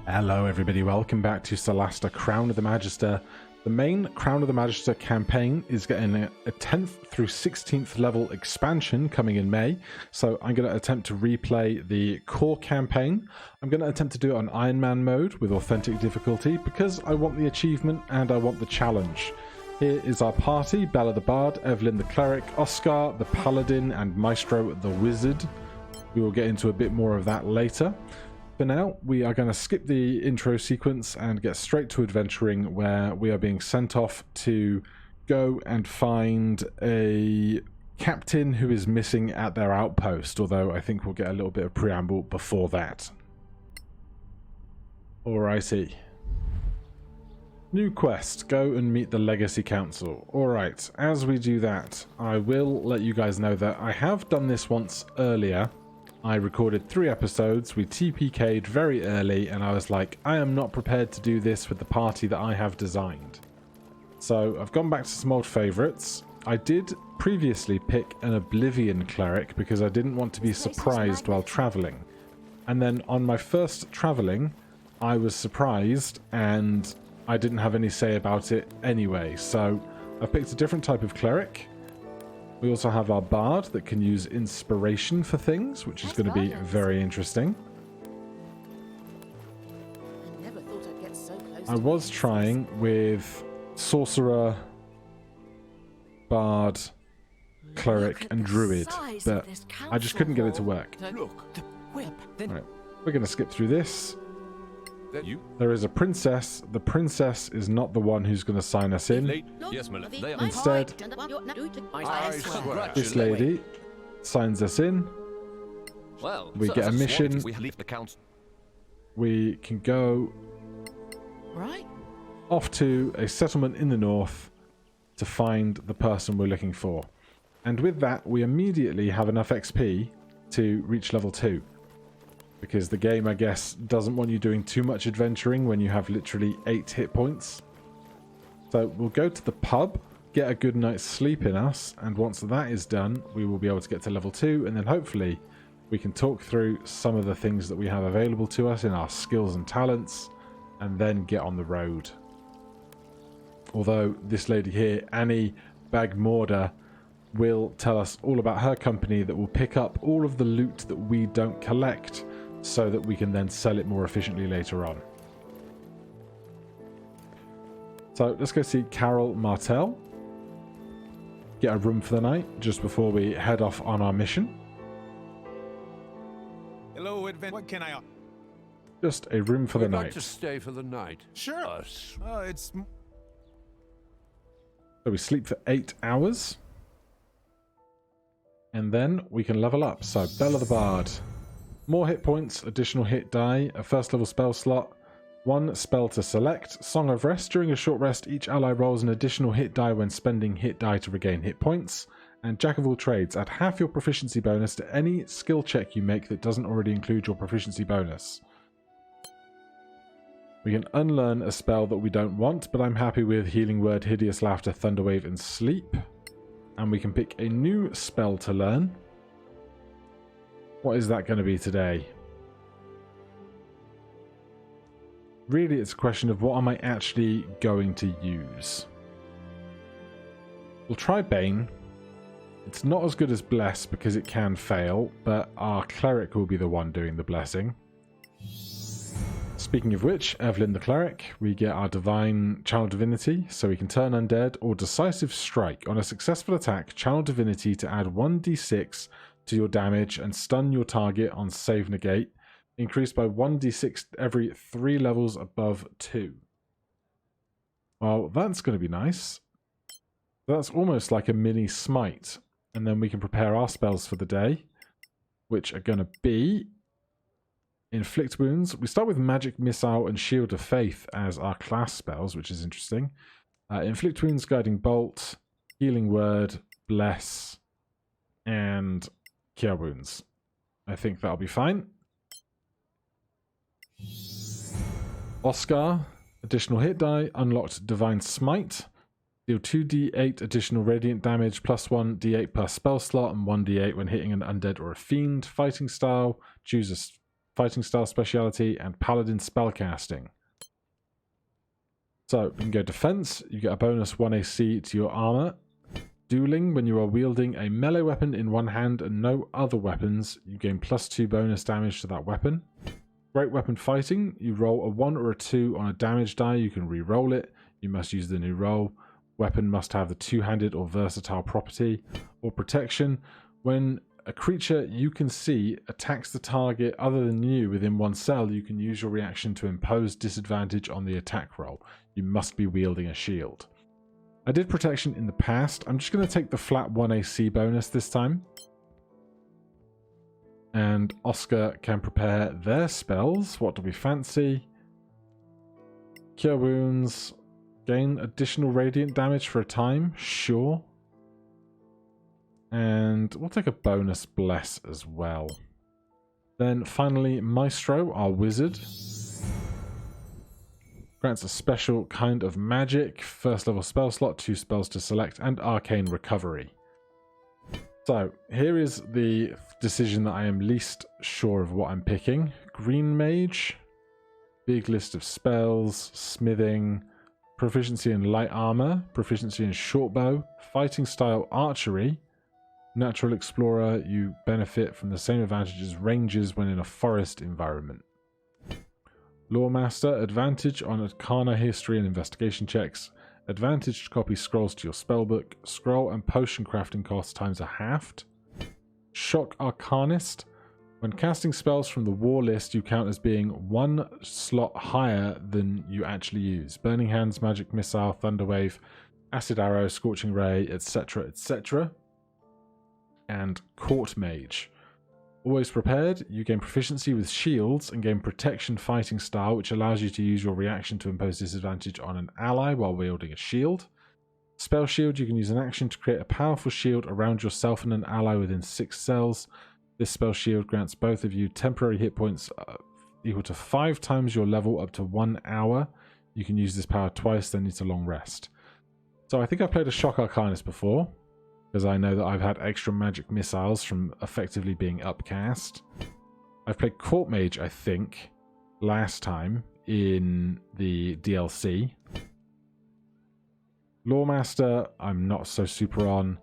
Hello everybody, welcome back to Solasta Crown of the Magister. The main Crown of the Magister campaign is getting a 10th through 16th level expansion coming in May, so I'm going to attempt to replay the core campaign. I'm going to attempt to do it on Ironman mode with authentic difficulty because I want the achievement and I want the challenge. Here is our party: Bella the Bard, Evelyn the Cleric, Oscar the Paladin, and Maestro the Wizard. We will get into a bit more of that later. For now, we are going to skip the intro sequence and get straight to adventuring, where we are being sent off to go and find a captain who is missing at their outpost, although I think we'll get a little bit of preamble before that. Alrighty. New quest, go and meet the Legacy Council. Alright, as we do that, I will let you guys know that I have done this once earlier. I recorded 3 episodes, we TPK'd very early, and I was like, I am not prepared to do this with the party that I have designed. So I've gone back to some old favourites. I did previously pick an Oblivion Cleric because I didn't want to be surprised while travelling. And then on my first travelling, I was surprised and I didn't have any say about it anyway. So I picked a different type of Cleric. We also have our Bard that can use inspiration for things, which is going to be very interesting. I was trying with Sorcerer, Bard, Cleric, and Druid, but I just couldn't get it to work. Right, we're going to skip through this. There is a princess. The princess is not the one who's going to sign us in. Instead, this lady signs us in. We get a mission. We can go off to a settlement in the north to find the person we're looking for. And with that, we immediately have enough XP to reach level 2. Because the game, I guess, doesn't want you doing too much adventuring when you have literally 8 hit points. So we'll go to the pub, get a good night's sleep in us, and once that is done, we will be able to get to level 2, and then hopefully we can talk through some of the things that we have available to us in our skills and talents, and then get on the road. Although this lady here, Annie Bagmorda, will tell us all about her company that will pick up all of the loot that we don't collect, so that we can then sell it more efficiently later on. So let's go see Carol Martel. Get a room for the night just before we head off on our mission. Hello, what can I... Just a room for the night. Like to stay for the night. Sure. It's... So we sleep for 8 hours. And then we can level up. So Bella the Bard. More hit points, additional hit die, a first level spell slot, 1 spell to select, Song of Rest. During a short rest, each ally rolls an additional hit die when spending hit die to regain hit points. And Jack of all trades, add half your proficiency bonus to any skill check you make that doesn't already include your proficiency bonus. We can unlearn a spell that we don't want, but I'm happy with Healing Word, Hideous Laughter, Thunderwave, and Sleep. And we can pick a new spell to learn. What is that going to be today? Really, it's a question of what am I actually going to use. We'll try Bane. It's not as good as Bless because it can fail, but our Cleric will be the one doing the blessing. Speaking of which, Evelyn the Cleric, we get our Divine Channel Divinity, so we can turn undead, or Decisive Strike. On a successful attack, Channel Divinity to add 1d6 to your damage and stun your target on save negate, increased by 1d6 every 3 levels above 2. Well, that's going to be nice. That's almost like a mini smite. And then we can prepare our spells for the day, which are going to be Inflict Wounds. We start with Magic Missile and Shield of Faith as our class spells, which is interesting. Inflict Wounds, Guiding Bolt, Healing Word, Bless, and Cure Wounds. I think that'll be fine. Oscar, additional hit die, unlocked Divine Smite. Deal 2d8 additional radiant damage, plus 1d8 per spell slot, and 1d8 when hitting an undead or a fiend. Fighting style, choose fighting style speciality, and Paladin spellcasting. So you can go defense, you get a bonus 1 AC to your armor. Dueling, when you are wielding a melee weapon in one hand and no other weapons, you gain +2 bonus damage to that weapon. Great weapon fighting, you roll a 1 or a 2 on a damage die, you can re-roll it, you must use the new roll. Weapon must have the two-handed or versatile property. Or protection, when a creature you can see attacks the target other than you within one cell, you can use your reaction to impose disadvantage on the attack roll. You must be wielding a shield. I did protection in the past. I'm just going to take the flat 1 AC bonus this time. And Oscar can prepare their spells. What do we fancy? Cure wounds. Gain additional radiant damage for a time. Sure. And we'll take a bonus bless as well. Then finally, Maestro, our wizard. Grants a special kind of magic. First level spell slot, 2 spells to select, and arcane recovery. So, here is the decision that I am least sure of what I'm picking. Green Mage. Big list of spells. Smithing. Proficiency in light armor. Proficiency in short bow. Fighting style archery. Natural Explorer, you benefit from the same advantages as rangers when in a forest environment. Lawmaster, advantage on Arcana history and investigation checks. Advantage to copy scrolls to your spellbook. Scroll and potion crafting costs times are halved. Shock Arcanist. When casting spells from the war list, you count as being 1 slot higher than you actually use. Burning Hands, Magic Missile, Thunderwave, Acid Arrow, Scorching Ray, etc., etc. And Court Mage. Always prepared, you gain proficiency with shields and gain protection fighting style, which allows you to use your reaction to impose disadvantage on an ally while wielding a shield. Spell shield, you can use an action to create a powerful shield around yourself and an ally within 6 cells. This spell shield grants both of you temporary hit points equal to 5 times your level up to 1 hour. You can use this power twice, then need a long rest. So I think I've played a Shock Arcanist before, because I know that I've had extra magic missiles from effectively being upcast. I've played Court Mage, I think, last time in the DLC. Lawmaster, I'm not so super on.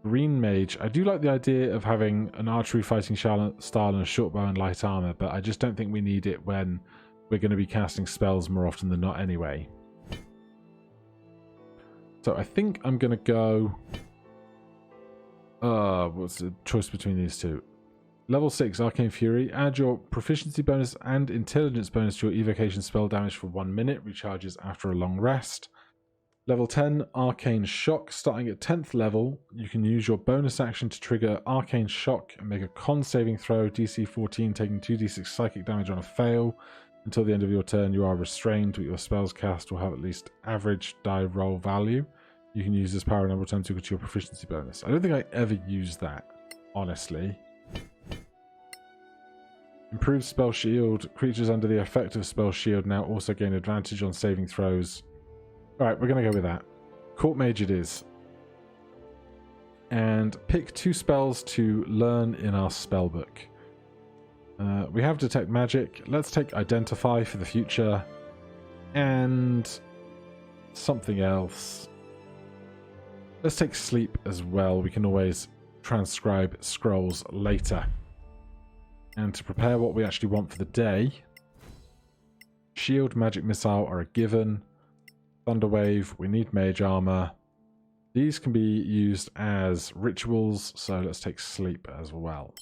Green Mage, I do like the idea of having an archery fighting style and a short bow and light armor, but I just don't think we need it when we're going to be casting spells more often than not anyway. So I think I'm going to go... what's the choice between these two? Level 6, Arcane Fury. Add your proficiency bonus and intelligence bonus to your evocation spell damage for 1 minute. Recharges after a long rest. Level 10, Arcane Shock. Starting at 10th level, you can use your bonus action to trigger Arcane Shock and make a con saving throw. DC 14, taking 2d6 psychic damage on a fail. Until the end of your turn, you are restrained, but your spells cast will have at least average die roll value. You can use this power a number of times equal to your proficiency bonus. I don't think I ever used that, honestly. Improved Spell Shield. Creatures under the effect of Spell Shield now also gain advantage on saving throws. Alright, we're going to go with that. Court Mage it is. And pick 2 spells to learn in our spellbook. We have Detect Magic. Let's take Identify for the future. And something else. Let's take Sleep as well. We can always transcribe scrolls later. And to prepare what we actually want for the day, Shield, Magic Missile are a given. Thunderwave, we need Mage Armor. These can be used as rituals, so let's take Sleep as well.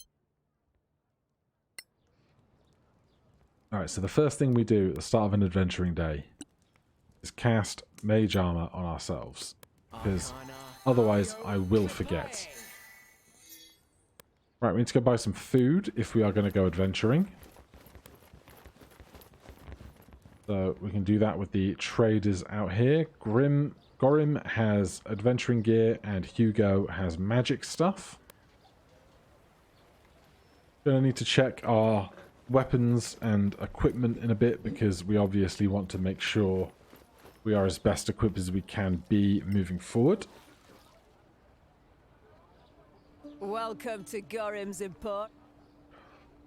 Alright, so the first thing we do at the start of an adventuring day is cast Mage Armor on ourselves, because otherwise I will forget. Right, we need to go buy some food if we are going to go adventuring. So we can do that with the traders out here. Gorim has adventuring gear and Hugo has magic stuff. Gonna need to check our weapons and equipment in a bit because we obviously want to make sure we are as best equipped as we can be moving forward. Welcome to Gorim's Import.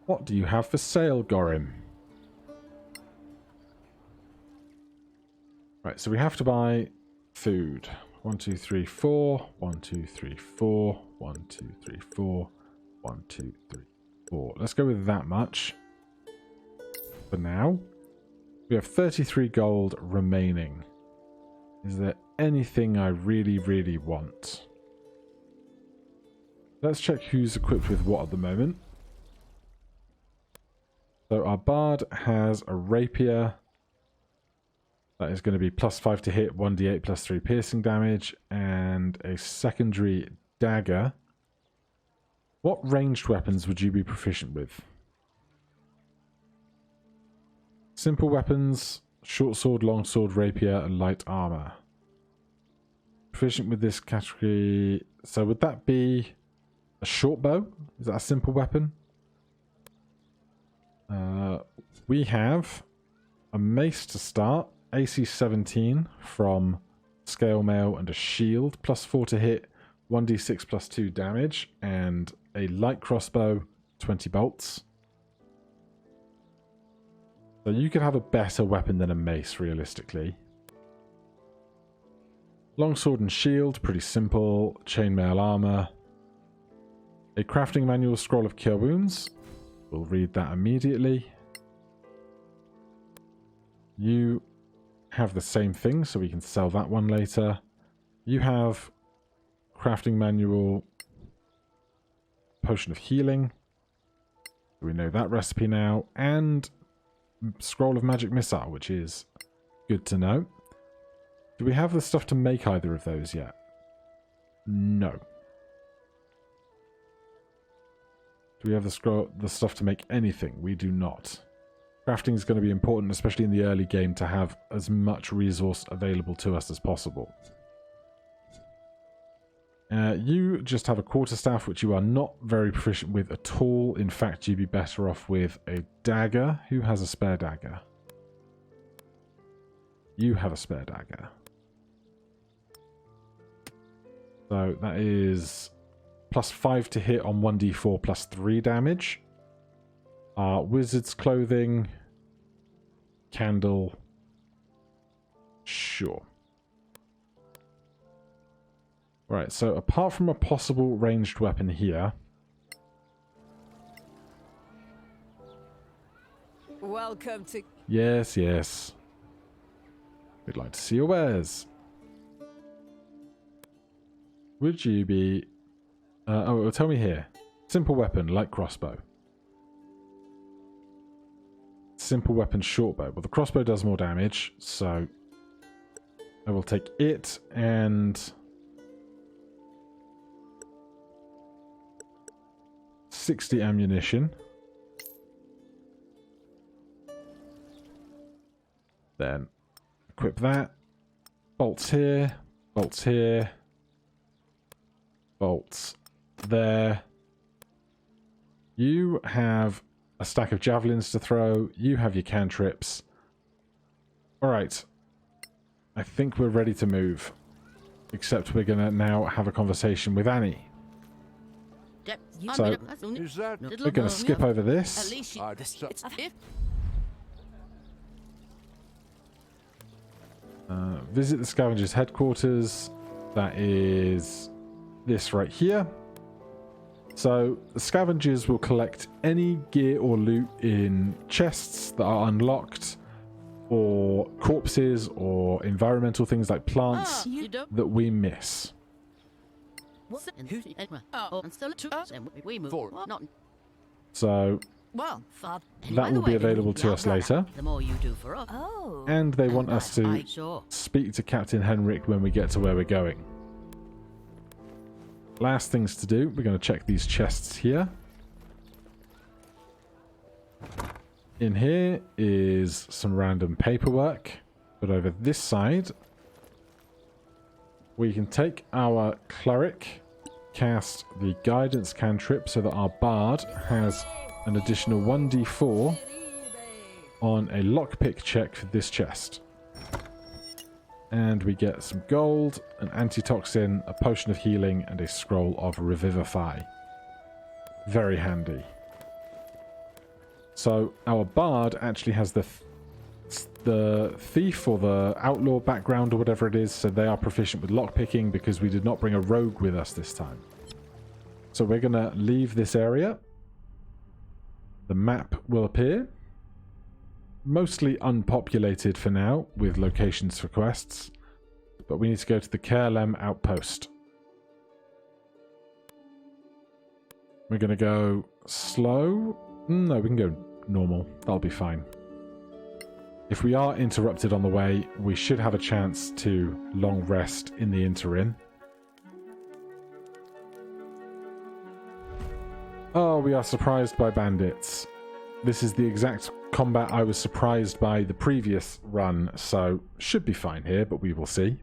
What do you have for sale, Gorim? Right, so we have to buy food. 1, 2, 3, 4. 1, 2, 3, 4. 1, 2, 3, 4. 1, 2, 3, 4. Let's go with that much. For now. We have 33 gold remaining. Is there anything I really, really want? Let's check who's equipped with what at the moment. So our bard has a rapier. That is going to be +5 to hit, 1d8 +3 piercing damage, and a secondary dagger. What ranged weapons would you be proficient with? Simple weapons, short sword, long sword, rapier, and light armor. Proficient with this category. So would that be a short bow? Is that a simple weapon? We have a mace to start. AC 17 from scale mail and a shield. +4 to hit, 1d6 +2 damage. And a light crossbow, 20 bolts. So you could have a better weapon than a mace, realistically. Longsword and shield, pretty simple. Chainmail armor. A crafting manual, scroll of cure wounds. We'll read that immediately. You have the same thing, so we can sell that one later. You have crafting manual, potion of healing. We know that recipe now. And scroll of magic missile, which is good to know. Do we have the stuff to make either of those yet? No. Do we have the stuff to make anything? We do not. Crafting is going to be important, especially in the early game, to have as much resource available to us as possible. You just have a quarterstaff, which you are not very proficient with at all. In fact, you'd be better off with a dagger. Who has a spare dagger? You have a spare dagger. So that is +5 to hit on 1d4 +3 damage. Wizard's clothing. Candle. Sure. Right, so apart from a possible ranged weapon here. Welcome to... Yes, yes. We'd like to see your wares. Would you be... well, tell me here. Simple weapon, light crossbow. Simple weapon, short bow. Well, the crossbow does more damage, so I will take it and 60 ammunition. Then equip that. Bolts here, bolts here, bolts there. You have a stack of javelins to throw. You have your cantrips. Alright. I think we're ready to move. Except we're going to now have a conversation with Annie. So, we're going to skip over this. Visit the Scavengers headquarters. That is this right here. So the Scavengers will collect any gear or loot in chests that are unlocked, or corpses, or environmental things like plants that we miss. So that will be available to us later. And they want us to speak to Captain Henrik when we get to where we're going. Last things to do, we're going to check these chests here. In here is some random paperwork, but over this side we can take our Cleric, cast the guidance cantrip so that our bard has an additional 1d4 on a lockpick check for this chest. And we get some gold, an antitoxin, a potion of healing, and a scroll of revivify. Very handy. So our bard actually has the thief or the outlaw background or whatever it is, so they are proficient with lockpicking because we did not bring a rogue with us this time. So we're going to leave this area. The map will appear. Mostly unpopulated for now with locations for quests, but we need to go to the KLM outpost. We're going to go slow. No, we can go normal. That'll be fine. If we are interrupted on the way, we should have a chance to long rest in the interim. Oh, we are surprised by bandits. This is the exact combat I was surprised by the previous run, so should be fine here, but we will see.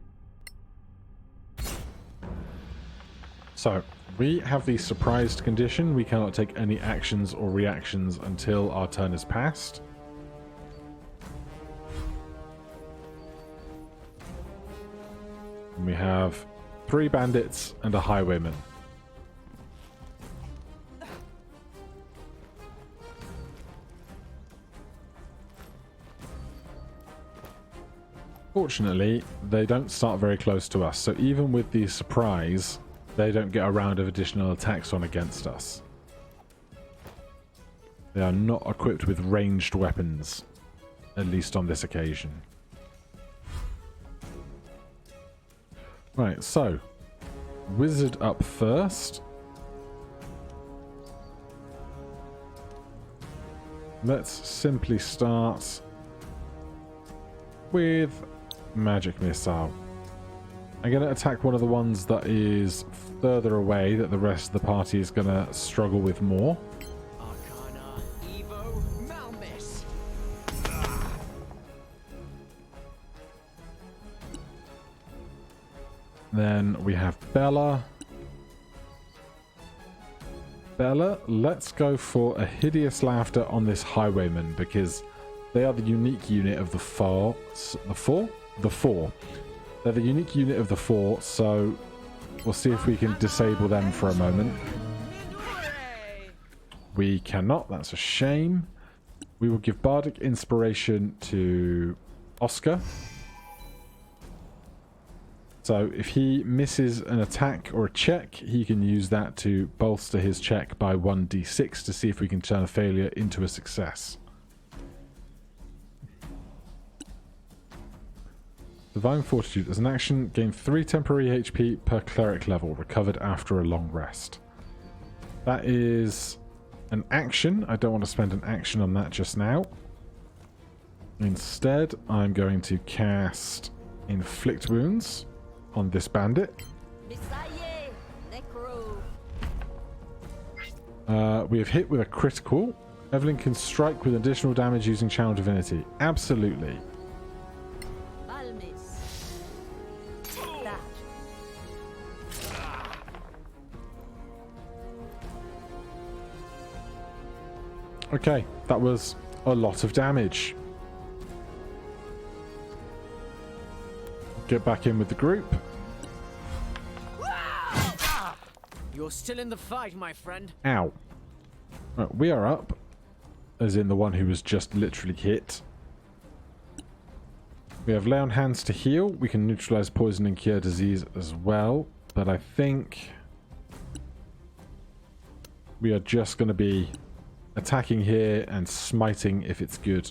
So, we have the surprised condition. We cannot take any actions or reactions until our turn is passed. And we have 3 bandits and a highwayman. Fortunately, they don't start very close to us, so even with the surprise, they don't get a round of additional attacks on against us. They are not equipped with ranged weapons, at least on this occasion. Right, so, wizard up first. Let's simply start with magic missile. I'm going to attack one of the ones that is further away, that the rest of the party is going to struggle with more. Arcana, Evo, Malmis. Then we have Bella. Bella, let's go for a hideous laughter on this highwayman because they are the unique unit of the four. They're the unique unit of the 4, so we'll see if we can disable them for a moment. We cannot, that's a shame. We will give Bardic Inspiration to Oscar. So if he misses an attack or a check, he can use that to bolster his check by 1d6 to see if we can turn a failure into a success. Divine Fortitude. As an action, gain 3 temporary HP per cleric level, recovered after a long rest. That is an action. I don't want to spend an action on that just now. Instead, I'm going to cast Inflict Wounds on this bandit. We have hit with a critical. Evelyn can strike with additional damage using Channel Divinity. Absolutely. Okay, that was a lot of damage. Get back in with the group. You're still in the fight, my friend. Ow. Right, we are up. As in the one who was just literally hit. We have lay on hands to heal. We can neutralize poison and cure disease as well. But I think we are just going to be attacking here and smiting if it's good.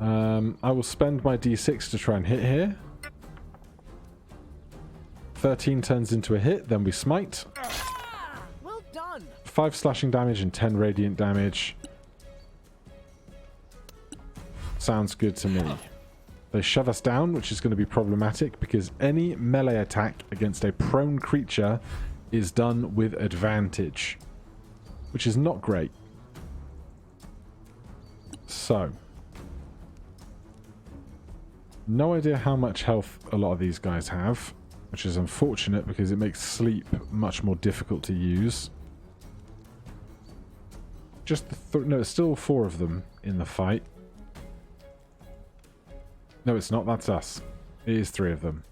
I will spend my d6 to try and hit here. 13 turns into a hit, then we smite. Well done. 5 slashing damage and 10 radiant damage. Sounds good to me. They shove us down, which is going to be problematic because any melee attack against a prone creature is done with advantage, which is not great. So, no idea how much health a lot of these guys have, which is unfortunate because it makes sleep much more difficult to use. Just no, it's still 4 of them in the fight. No, it's not. That's us. It is 3 of them.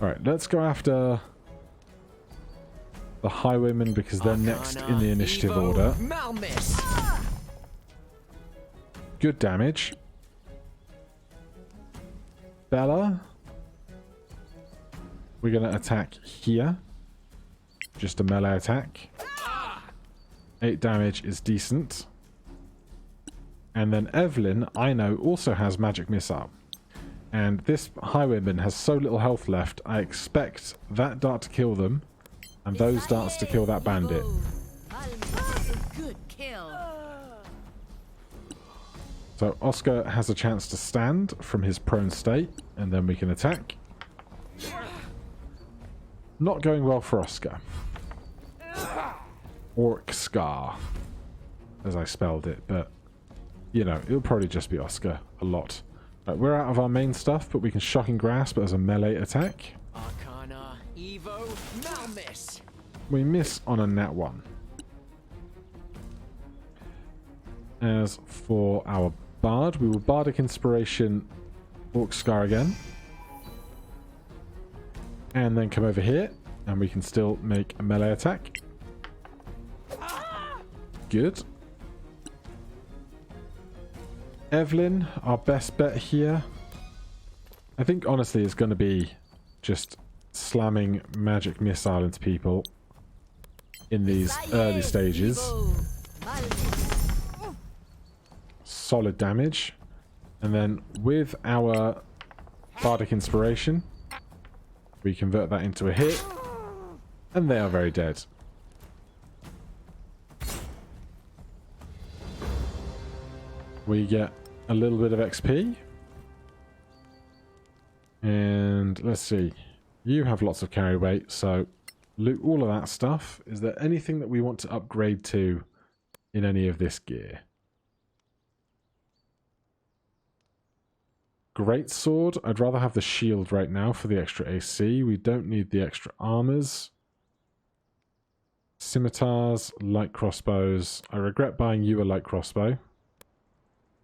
Alright, let's go after the Highwaymen because they're next in the initiative order. Malmiss. Good damage. Bella. We're going to attack here. Just a melee attack. 8 damage is decent. And then Evelyn, I know, also has magic missile. And this Highwayman has so little health left, I expect that dart to kill them, and those darts to kill that bandit. Good kill. So Oscar has a chance to stand from his prone state, and then we can attack. Not going well for Oscar. Orc Scar, as I spelled it, but, you know, it'll probably just be Oscar a lot. Right, we're out of our main stuff, but we can Shocking Grasp as a melee attack. Arcana, Evo, Malmiss. We miss on a nat 1. As for our Bard, we will Bardic Inspiration Orc Scar again. And then come over here, and we can still make a melee attack. Good. Evelyn, our best bet here. I think honestly it's going to be just slamming magic missile into people in these early stages. Solid damage. And then with our Bardic Inspiration, we convert that into a hit. And they are very dead. We get a little bit of XP. And let's see. You have lots of carry weight, so loot all of that stuff. Is there anything that we want to upgrade to in any of this gear? Great sword. I'd rather have the shield right now for the extra AC. We don't need the extra armors. Scimitars, light crossbows. I regret buying you a light crossbow,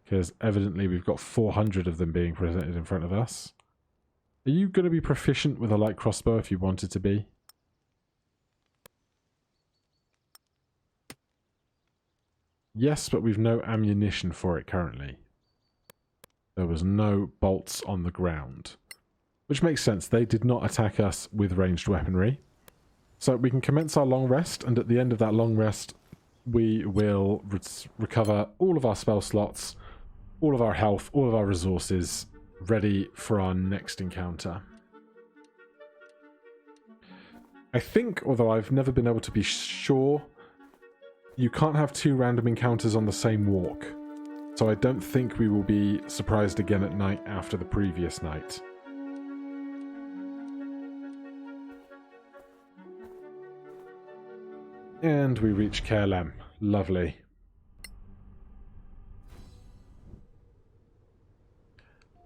because evidently we've got 400 of them being presented in front of us. Are you going to be proficient with a light crossbow if you wanted to be? Yes, but we've no ammunition for it currently. There was no bolts on the ground. Which makes sense. They did not attack us with ranged weaponry. So we can commence our long rest, and at the end of that long rest, we will recover all of our spell slots, all of our health, all of our resources, ready for our next encounter. I think, although I've never been able to be sure, you can't have 2 random encounters on the same walk. So I don't think we will be surprised again at night after the previous night. And we reach KLM. Lovely.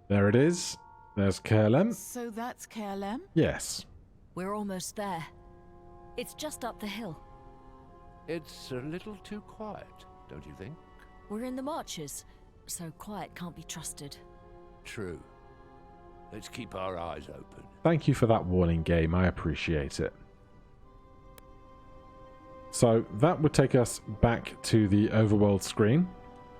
There it is. There's KLM. So that's KLM? Yes. We're almost there. It's just up the hill. It's a little too quiet, don't you think? We're in the marches, so quiet can't be trusted. True. Let's keep our eyes open. Thank you for that warning, game. I appreciate it. So that would take us back to the overworld screen,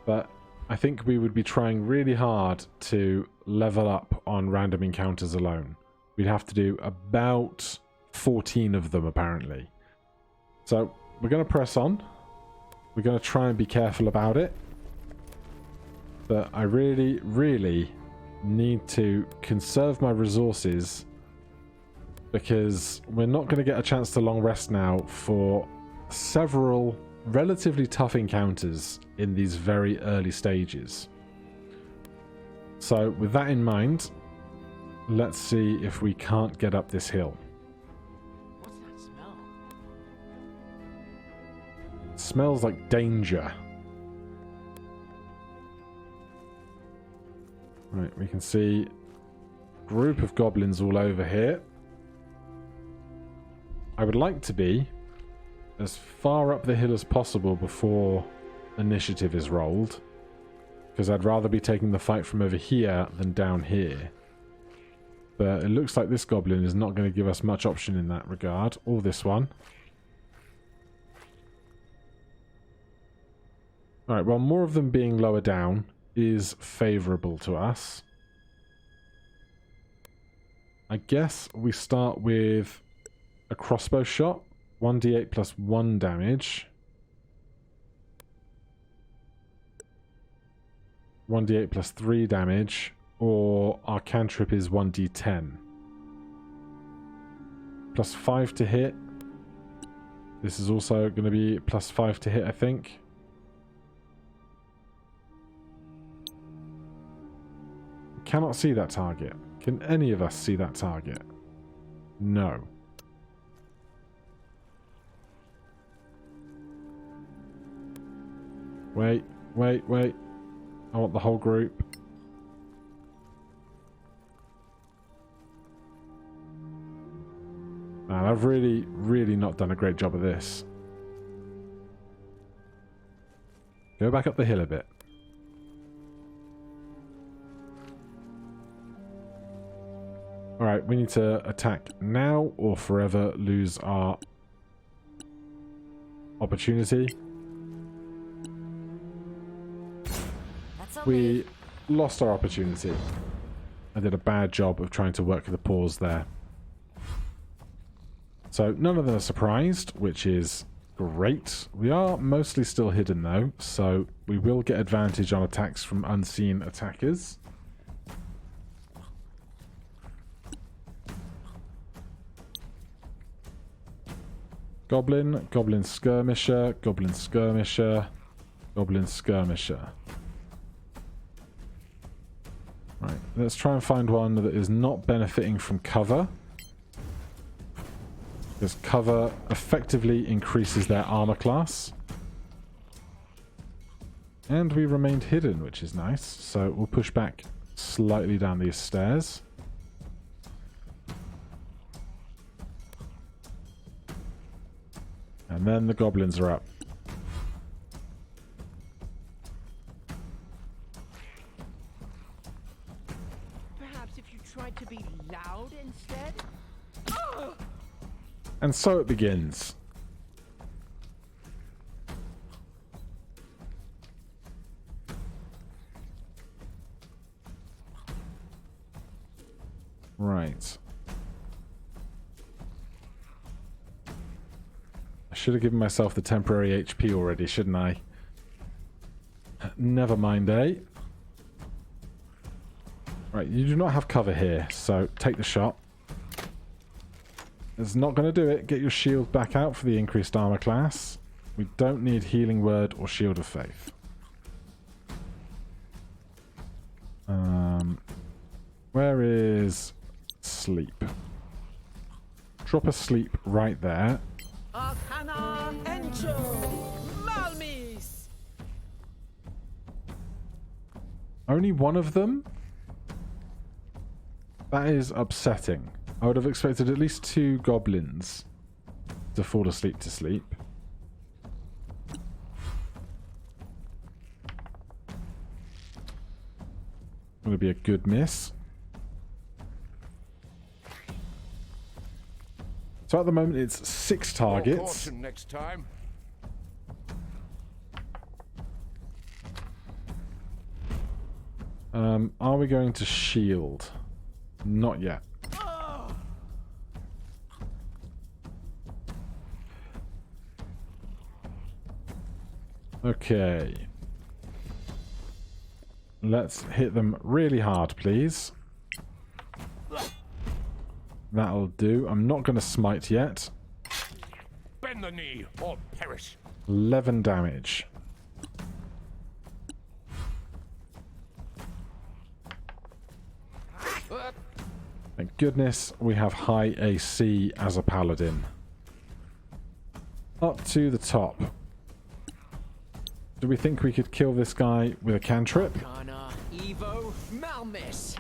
but I think we would be trying really hard to level up on random encounters alone. We'd have to do about 14 of them, apparently. So we're going to press on. We're going to try and be careful about it. But I really, really need to conserve my resources, because we're not going to get a chance to long rest now for several relatively tough encounters in these very early stages. So with that in mind, let's see if we can't get up this hill. What's that smell? It smells like danger. Right, we can see a group of goblins all over here. I would like to be as far up the hill as possible before initiative is rolled, because I'd rather be taking the fight from over here than down here. But it looks like this goblin is not going to give us much option in that regard, or this one. Alright, well, more of them being lower down is favourable to us. I guess we start with a crossbow shot. 1d8 plus 1 damage. 1d8 plus 3 damage. Or our cantrip is 1d10. Plus 5 to hit. This is also going to be plus 5 to hit, I think. Cannot see that target. Can any of us see that target? No. Wait, wait, wait. I want the whole group. Man, I've really, really not done a great job of this. Go back up the hill a bit. Alright, we need to attack now or forever lose our opportunity. We lost our opportunity. I did a bad job of trying to work the pause there. So none of them are surprised, which is great. We are mostly still hidden though, so we will get advantage on attacks from unseen attackers. Goblin, Goblin Skirmisher, Goblin Skirmisher, Goblin Skirmisher. Right, let's try and find one that is not benefiting from cover. Because cover effectively increases their armor class. And we remained hidden, which is nice. So we'll push back slightly down these stairs. And then the goblins are up. Perhaps if you tried to be loud instead? And so it begins. Right. I should have given myself the temporary HP already, shouldn't I? Never mind, eh? Right, you do not have cover here, so take the shot. It's not going to do it. Get your shield back out for the increased armor class. We don't need Healing Word or Shield of Faith. Where is sleep? Drop a sleep right there. Arcana Encho Malmis. Only one of them? That is upsetting. I would have expected at least 2 goblins to fall asleep to sleep. Going to be a good miss. So at the moment it's 6 targets. More caution next time. Are we going to shield? Not yet. Okay. Let's hit them really hard, please. That'll do. I'm not going to smite yet. Bend the knee or perish. 11 damage. Thank goodness we have high AC as a paladin. Up to the top. Do we think we could kill this guy with a cantrip? Arcana Evo Malmis.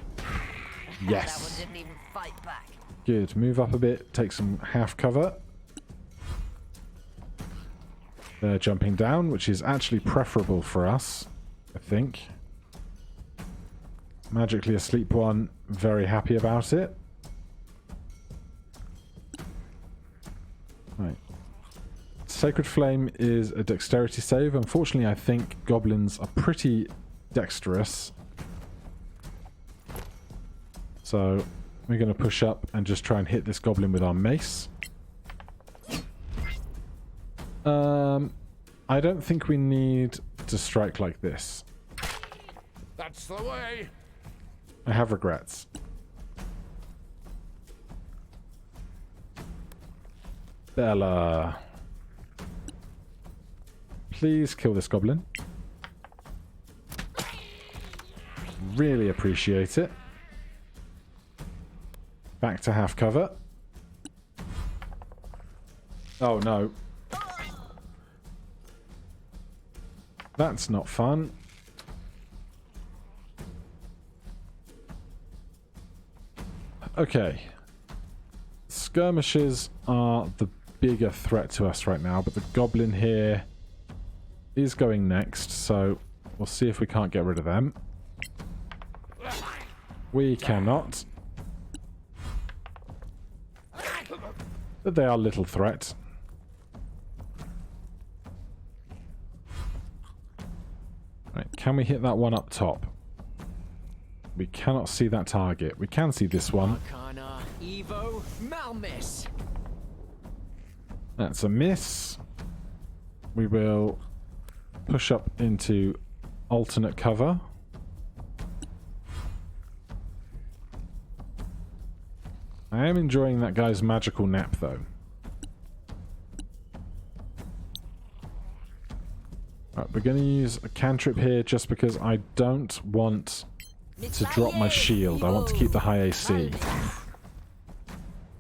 Yes. That one didn't even fight back. Good. Move up a bit. Take some half cover. They're jumping down, which is actually preferable for us, I think. Magically asleep one. Very happy about it. Right. Sacred Flame is a dexterity save. Unfortunately, I think goblins are pretty dexterous. So we're going to push up and just try and hit this goblin with our mace. I don't think we need to strike like this. That's the way. I have regrets. Bella. Please kill this goblin. Really appreciate it. Back to half cover. Oh no. That's not fun. Okay. Skirmishes are the bigger threat to us right now, but the goblin here is going next, so we'll see if we can't get rid of them. We cannot. But they are little threat. Right, can we hit that one up top? We cannot see that target. We can see this one. Arcana, Evo, Malmiss. That's a miss. We will push up into alternate cover. I am enjoying that guy's magical nap, though. Right, we're going to use a cantrip here just because I don't want to drop my shield. I want to keep the high AC.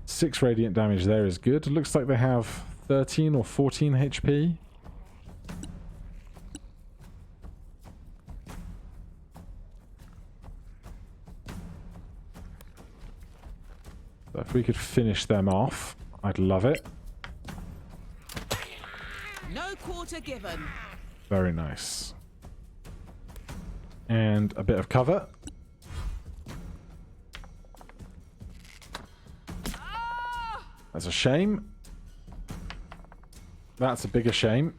6 radiant damage there is good. It looks like they have 13 or 14 HP. So if we could finish them off, I'd love it. No quarter given. Very nice. And a bit of cover. That's a shame. That's a bigger shame.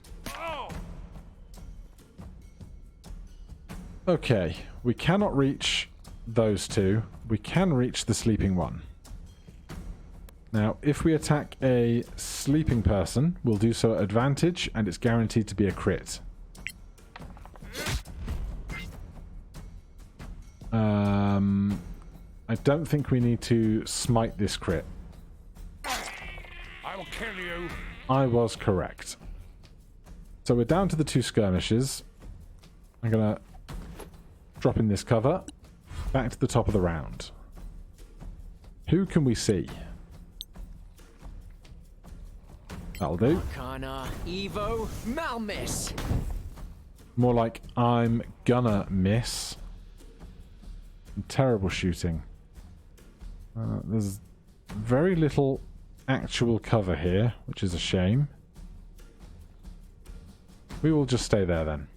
Okay, we cannot reach those two. We can reach the sleeping one. Now, if we attack a sleeping person, we'll do so at advantage, and it's guaranteed to be a crit. I don't think we need to smite this crit. I will kill you. I was correct. So we're down to the 2 skirmishes. I'm going to drop in this cover. Back to the top of the round. Who can we see? That'll do. Arcana, Evo, Malmiss. More like I'm gonna miss. Terrible shooting. There's very little actual cover here, which is a shame. We will just stay there then.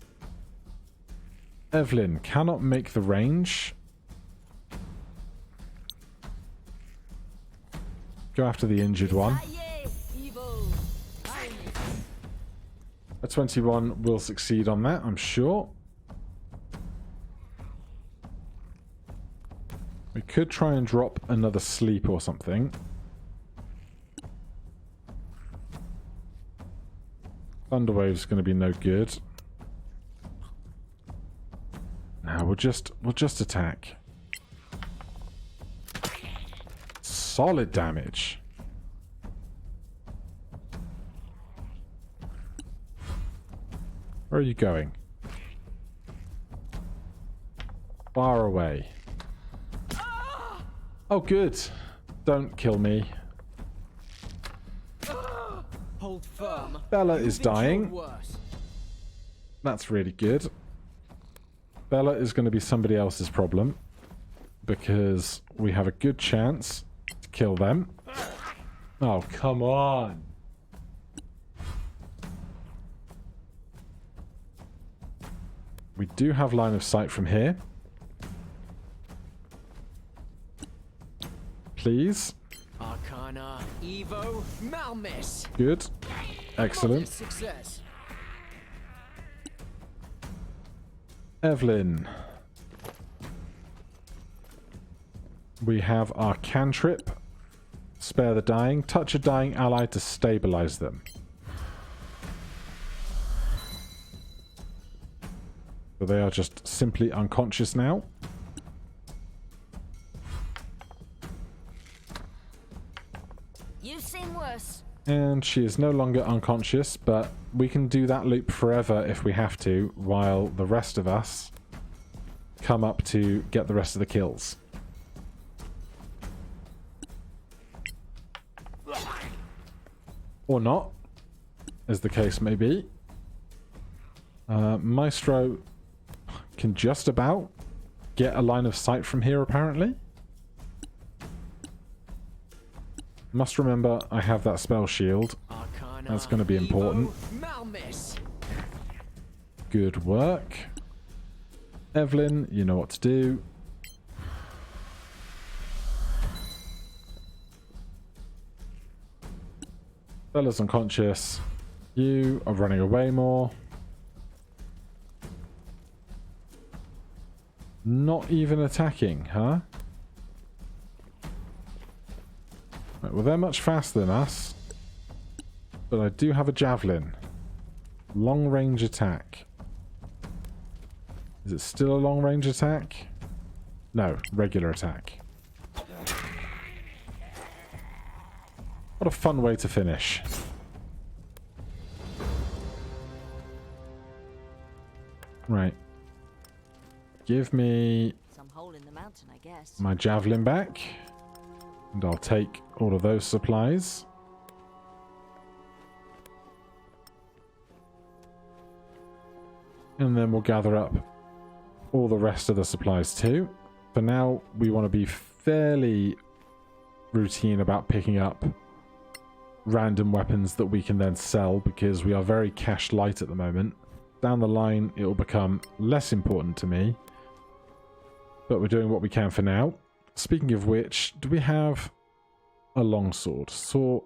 Evelyn cannot make the range. Go after the injured one. A 21 will succeed on that, I'm sure. We could try and drop another sleep or something. Thunderwave's going to be no good. No, we'll just attack. Solid damage. Where are you going? Far away. Oh, good. Don't kill me. Hold firm. Bella You is think you're dying. worse. That's really good. Bella is going to be somebody else's problem, because we have a good chance to kill them. Oh, come on. We do have line of sight from here. Please. Arcana, Evo, Malmiss. Good. Excellent. Success. Evelyn. We have our cantrip. Spare the dying. Touch a dying ally to stabilize them. So they are just simply unconscious now. You've seen worse. And she is no longer unconscious, but we can do that loop forever if we have to, while the rest of us come up to get the rest of the kills. Or not, as the case may be. Maestro can just about get a line of sight from here, apparently. Must remember, I have that spell shield. Arcana, That's going to be important. Malmis. Good work. Evelyn, you know what to do. Bella's unconscious. You are running away more. Not even attacking, huh? Right, well, they're much faster than us. But I do have a javelin. Long range attack. Is it still a long range attack? No, regular attack. What a fun way to finish. Right. Give me Some hole in the mountain, I guess. my javelin back. And I'll take all of those supplies. And then we'll gather up all the rest of the supplies too. For now, we want to be fairly routine about picking up random weapons that we can then sell, because we are very cash light at the moment. Down the line, it will become less important to me. But we're doing what we can for now. Speaking of which, do we have a longsword? Sword,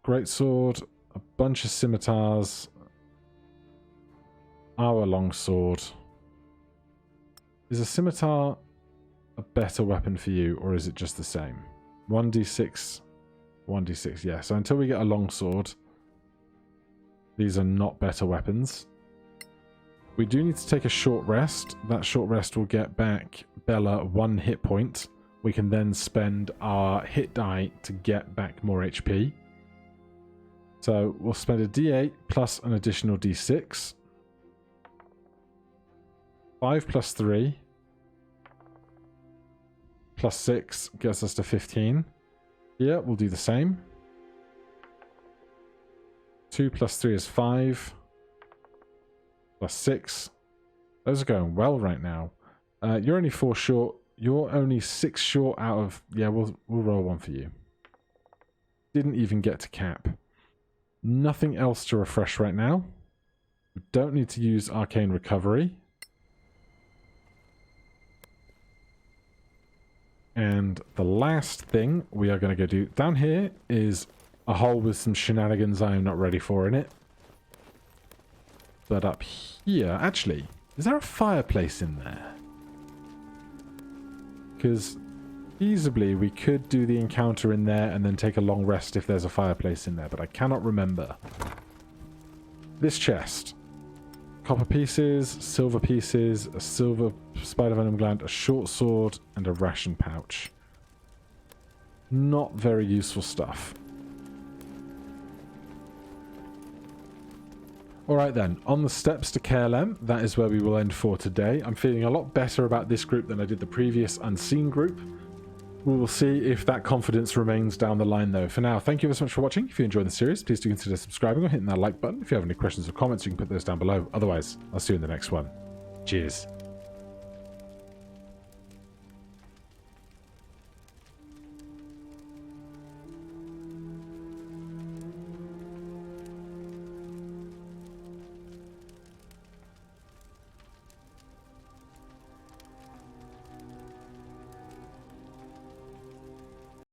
great sword, a bunch of scimitars, our longsword. Is a scimitar a better weapon for you, or is it just the same? 1d6, 1d6, yeah. So until we get a longsword, these are not better weapons. We do need to take a short rest. That short rest will get back Bella 1 hit point. We can then spend our hit die to get back more HP. So we'll spend a d8 plus an additional d6. 5 plus 3 plus 6 gets us to 15. Yeah, we'll do the same. 2 plus 3 is 5. Plus 6. Those are going well right now. You're only 4 short. You're only 6 short out of... Yeah, we'll roll 1 for you. Didn't even get to cap. Nothing else to refresh right now. We don't need to use Arcane Recovery. And the last thing we are going to go do... Down here is a hole with some shenanigans I am not ready for in it. But up here... Actually, is there a fireplace in there? Because feasibly we could do the encounter in there and then take a long rest if there's a fireplace in there. But I cannot remember. This chest. Copper pieces, silver pieces, a silver spider venom gland, a short sword, and a ration pouch. Not very useful stuff. Alright then, on the steps to KLM, that is where we will end for today. I'm feeling a lot better about this group than I did the previous Unseen group. We will see if that confidence remains down the line though. For now, thank you so much for watching. If you enjoyed the series, please do consider subscribing or hitting that like button. If you have any questions or comments, you can put those down below. Otherwise, I'll see you in the next one. Cheers.